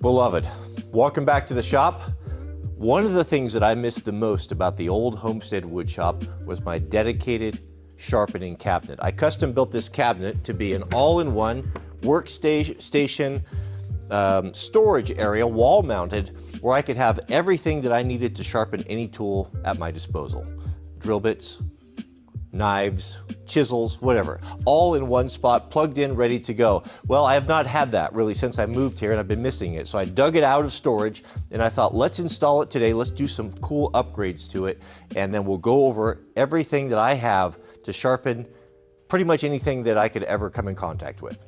Beloved, welcome back to the shop. One of the things that I missed the most about the old homestead wood shop was my dedicated sharpening cabinet. I custom built this cabinet to be an all-in-one workstation storage area, wall mounted, where I could have everything that I needed to sharpen any tool at my disposal. Drill bits, knives, chisels, whatever, all in one spot, plugged in, ready to go. Well, I have not had that really since I moved here, and I've been missing it. So I dug it out of storage and I thought, let's install it today. Let's do some cool upgrades to it. And then we'll go over everything that I have to sharpen pretty much anything that I could ever come in contact with.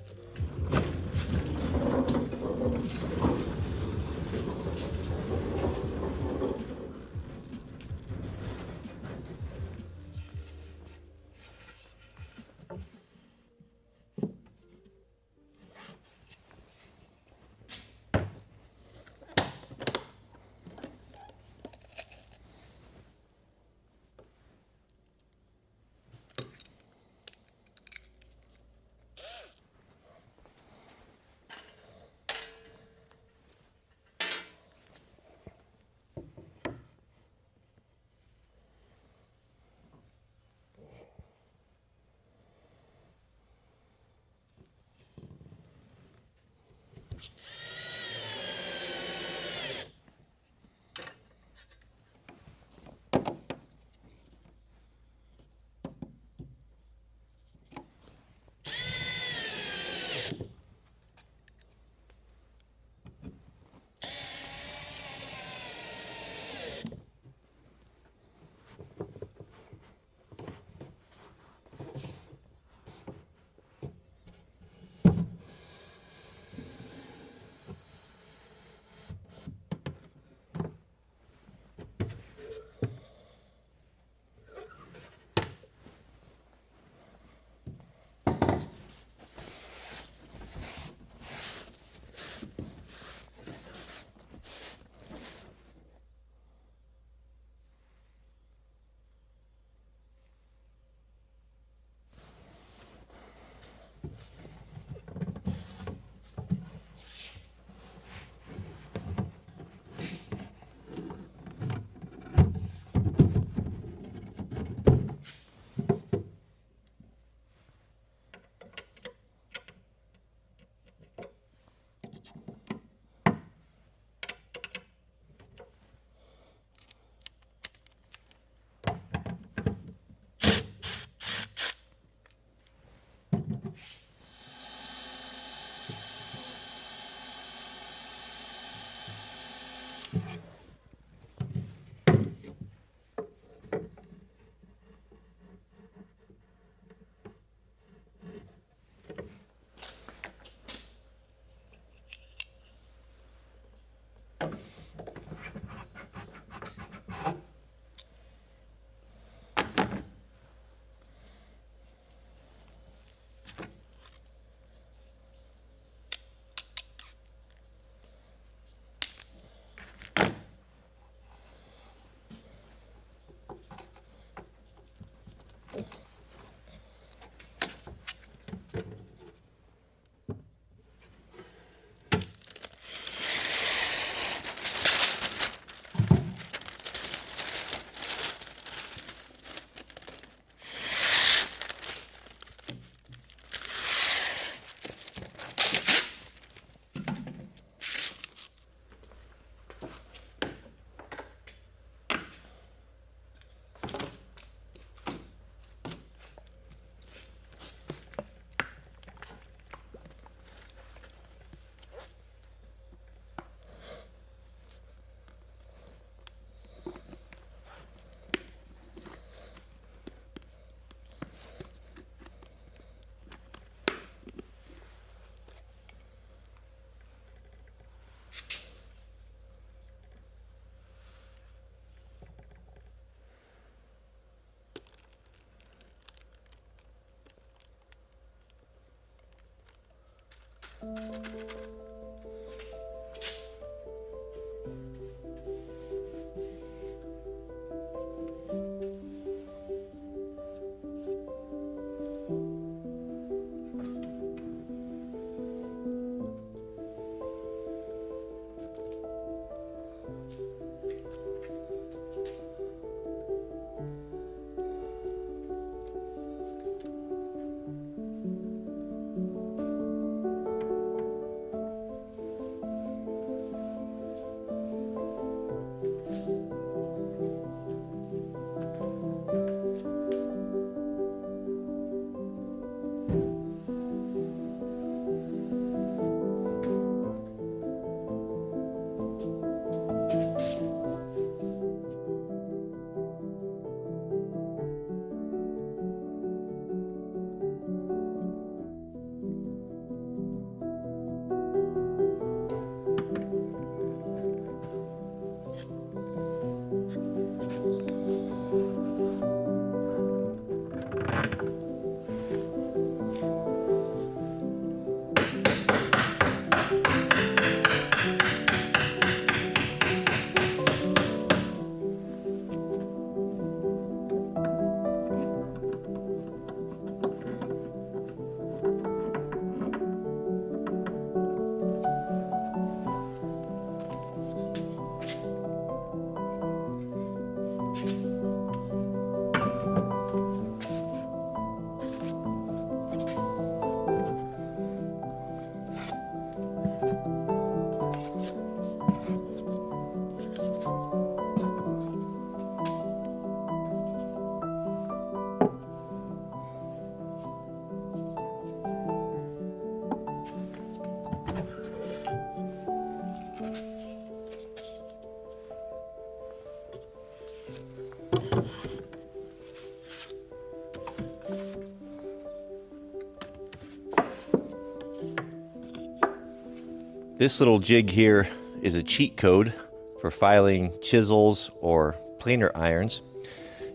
This little jig here is a cheat code for filing chisels or planer irons.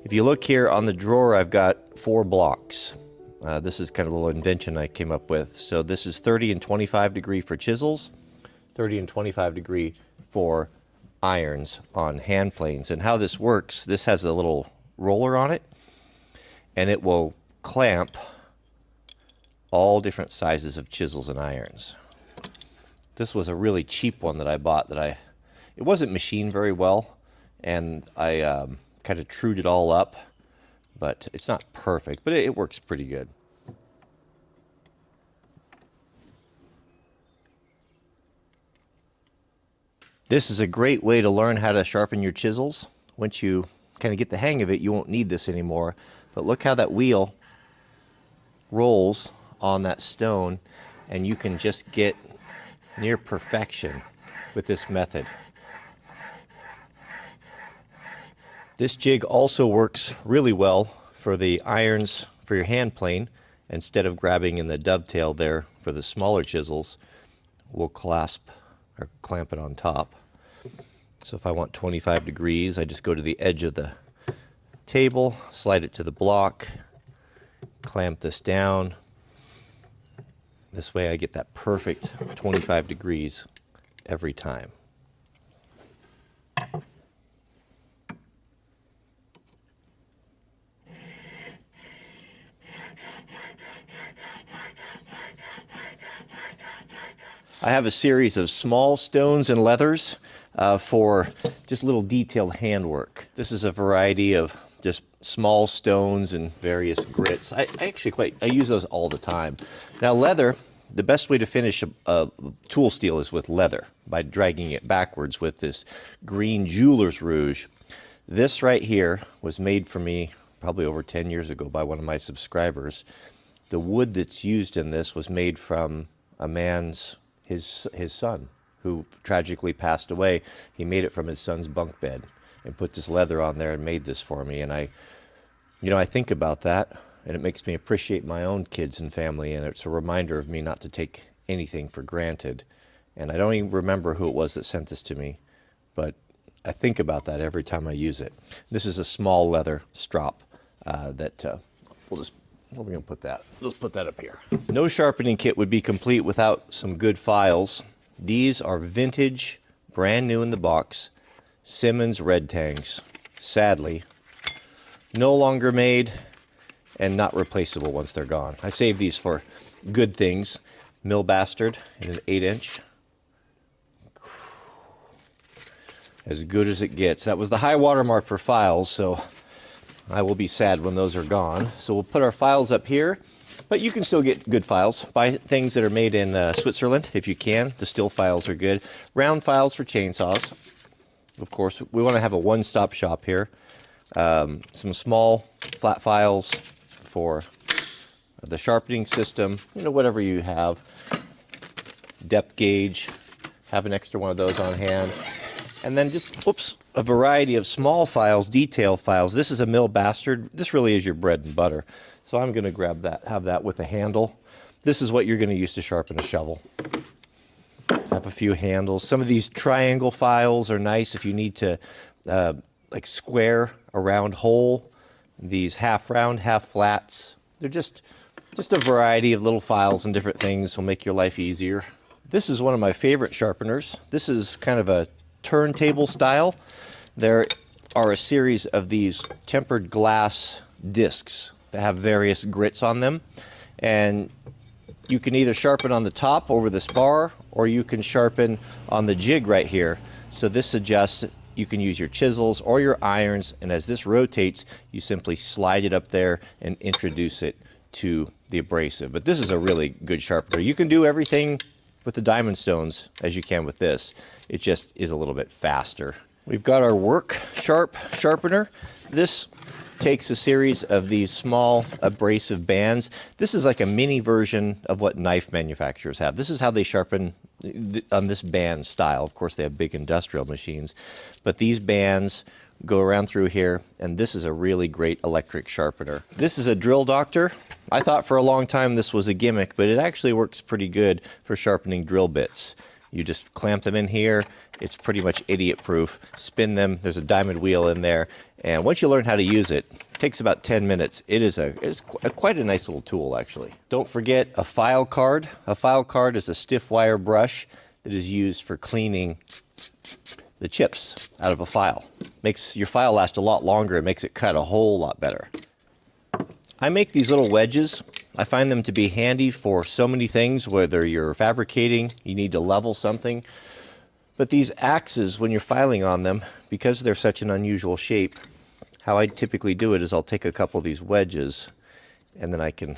If you look here on the drawer, I've got 4 blocks. This is kind of a little invention I came up with. So this is 30 and 25 degree for chisels, 30 and 25 degree for irons on hand planes. And how this works, this has a little roller on it, and it will clamp all different sizes of chisels and irons. This was a really cheap one that I bought it wasn't machined very well, and I kind of trued it all up, but it's not perfect, but it works pretty good. This is a great way to learn how to sharpen your chisels. Once you kind of get the hang of it, you won't need this anymore. But look how that wheel rolls on that stone, and you can just get near perfection with this method. This jig also works really well for the irons for your hand plane. Instead of grabbing in the dovetail there for the smaller chisels, we'll clasp or clamp it on top. So if I want 25 degrees, I just go to the edge of the table, slide it to the block, clamp this down. This way I get that perfect 25 degrees every time. I have a series of small stones and leathers for just little detailed handwork. This is a variety of just small stones and various grits. I use those all the time. Now leather, the best way to finish a tool steel is with leather, by dragging it backwards with this green jeweler's rouge. This right here was made for me probably over 10 years ago by one of my subscribers. The wood that's used in this was made from a man's his son, who tragically passed away. He made it from his son's bunk bed and put this leather on there and made this for me. And I think about that, and it makes me appreciate my own kids and family, and it's a reminder of me not to take anything for granted. And I don't even remember who it was that sent this to me, but I think about that every time I use it. This is a small leather strop where are we going to put that? Let's put that up here. No sharpening kit would be complete without some good files. These are vintage, brand new in the box, Simmons red tangs. Sadly, no longer made and not replaceable once they're gone. I saved these for good things. Mill Bastard in an 8-inch. As good as it gets. That was the high water mark for files, so I will be sad when those are gone. So we'll put our files up here, but you can still get good files. Buy things that are made in Switzerland if you can. The steel files are good. Round files for chainsaws. Of course, we want to have a one-stop shop here. Some small flat files for the sharpening system, whatever you have. Depth gauge, have an extra one of those on hand. And then just, a variety of small files, detail files. This is a Mill Bastard. This really is your bread and butter. So I'm going to grab that, have that with a handle. This is what you're going to use to sharpen a shovel. Have a few handles. Some of these triangle files are nice if you need to like square a round hole. These half round, half flats. They're just a variety of little files and different things will make your life easier. This is one of my favorite sharpeners. This is kind of a turntable style. There are a series of these tempered glass discs that have various grits on them, and you can either sharpen on the top over this bar, or you can sharpen on the jig right here. So this suggests you can use your chisels or your irons, and as this rotates, you simply slide it up there and introduce it to the abrasive. But this is a really good sharpener. You can do everything with the diamond stones as you can with this. It just is a little bit faster. We've got our work sharpener. This takes a series of these small abrasive bands. This is like a mini version of what knife manufacturers have. This is how they sharpen on this band style. Of course, they have big industrial machines, but these bands go around through here, and this is a really great electric sharpener. This is a Drill Doctor. I thought for a long time this was a gimmick, but it actually works pretty good for sharpening drill bits. You just clamp them in here. It's pretty much idiot proof. Spin them, there's a diamond wheel in there. And once you learn how to use it, it takes about 10 minutes. It's quite a nice little tool, actually. Don't forget a file card. A file card is a stiff wire brush that is used for cleaning the chips out of a file. Makes your file last a lot longer. It makes it cut a whole lot better. I make these little wedges. I find them to be handy for so many things, whether you're fabricating, you need to level something. But these axes, when you're filing on them, because they're such an unusual shape, how I typically do it is I'll take a couple of these wedges and then I can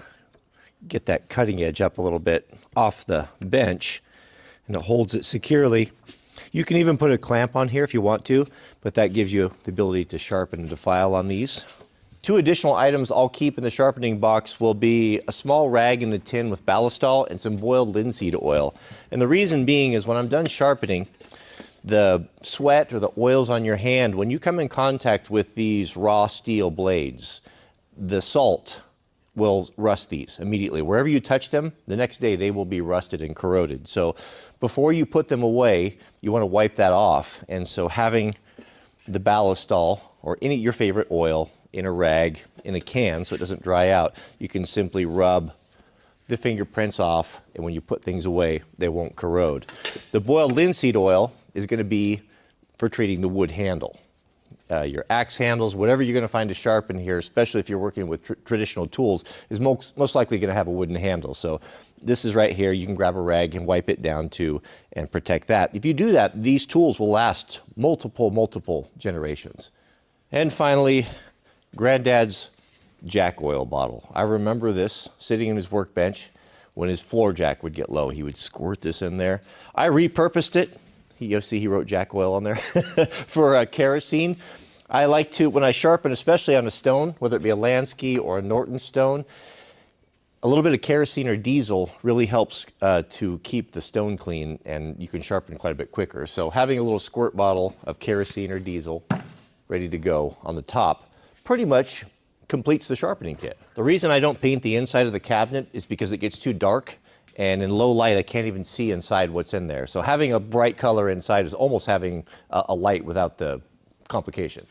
get that cutting edge up a little bit off the bench and it holds it securely. You can even put a clamp on here if you want to, but that gives you the ability to sharpen and to file on these. 2 additional items I'll keep in the sharpening box will be a small rag in a tin with ballistol and some boiled linseed oil. And the reason being is when I'm done sharpening, the sweat or the oils on your hand, when you come in contact with these raw steel blades, the salt will rust these immediately. Wherever you touch them, the next day they will be rusted and corroded. So before you put them away, you want to wipe that off. And so having the ballistol or your favorite oil in a rag, in a can, so it doesn't dry out, you can simply rub the fingerprints off, and when you put things away, they won't corrode. The boiled linseed oil is going to be for treating the wood handle. Your axe handles, whatever you're going to find to sharpen here, especially if you're working with traditional tools, is most likely going to have a wooden handle. So this is right here. You can grab a rag and wipe it down too and protect that. If you do that, these tools will last multiple generations. And finally, Granddad's jack oil bottle. I remember this sitting in his workbench when his floor jack would get low. He would squirt this in there. I repurposed it. You'll see he wrote jack oil on there for kerosene. I like to, when I sharpen, especially on a stone, whether it be a Lansky or a Norton stone, a little bit of kerosene or diesel really helps to keep the stone clean, and you can sharpen quite a bit quicker. So having a little squirt bottle of kerosene or diesel ready to go on the top pretty much completes the sharpening kit. The reason I don't paint the inside of the cabinet is because it gets too dark, and in low light I can't even see inside what's in there. So having a bright color inside is almost having a light without the complication.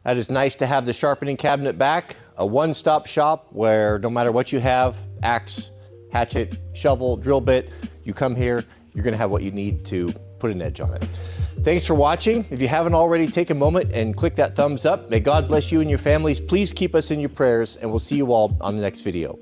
That is nice to have the sharpening cabinet back, a one-stop shop where no matter what you have, axe, hatchet, shovel, drill bit, you come here, you're gonna have what you need to put an edge on it. Thanks for watching. If you haven't already, take a moment and click that thumbs up. May God bless you and your families. Please keep us in your prayers, and we'll see you all on the next video.